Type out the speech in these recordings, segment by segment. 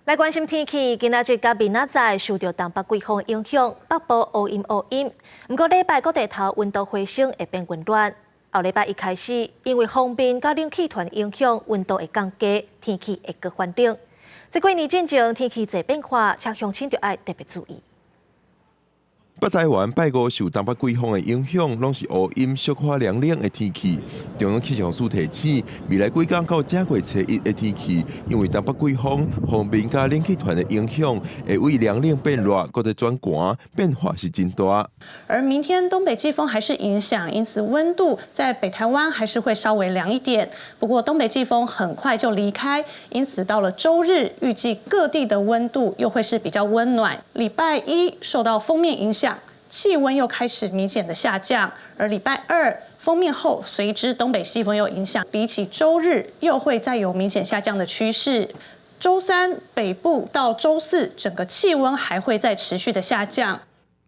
来关心天气，今仔日甲明仔载受到东北季风影响，北部乌阴乌阴。不过礼拜各地头温度回升，会变温暖。后礼拜一开始，因为风面甲冷气团影响，温度会降低，天气会更稳定。这几年进前天气侪变化，请乡亲就要特别注意。 北台湾拜五受东北季风的影响，拢是乌阴、小可凉冷的天气。中央气象署提醒，未来几天到正月初一的天气，因为东北季风、风面加冷气团的影响，会为凉冷变热，搁再转寒，变化是真大。而明天东北季风还是影响，因此温度在北台湾还是会稍微凉一点。不过东北季风很快就离开，因此到了周日，预计各地的温度又会是比较温暖。礼拜一受到锋面影响。 气温又开始明显的下降，而礼拜二锋面后随之东北季风有影响，比起周日又会再有明显下降的趋势。周三北部到周四整个气温还会再持续的下降。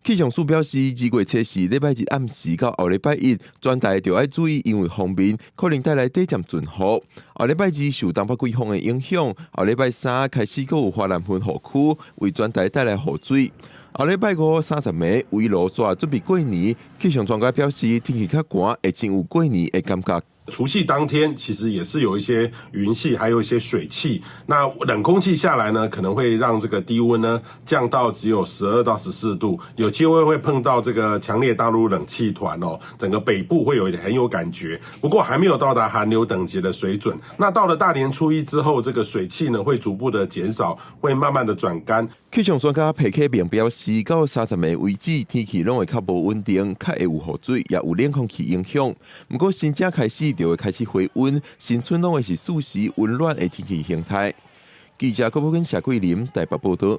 气象署表示，2月初4礼拜日暗时到后礼拜一，全台就要注意，因为风面可能带来短暂阵雨。后礼拜二受东北季风的影响，后礼拜三开始搁有华南分雨区为全台带来雨水。 后礼拜五30暝为落雪准备过年，气象专家表示天气较寒，会真有过年的感觉。 除夕当天，其实也是有一些云系，还有一些水汽。那冷空气下来呢，可能会让这个低温呢降到只有12到14度，有机会会碰到这个强烈大陆冷气团哦，整个北部会很有感觉。不过还没有到达寒流等级的水准。那到了大年初一之后，这个水汽呢会逐步的减少，会慢慢的转干。气象专家裴克明表示，到30暝为止，天气拢会较无稳定，较会有雨水，也有冷空气影响。不过新正开始。 就会开始回温，新春拢会是适时温暖的天气形态。记者郭宝根、谢桂林台北报道。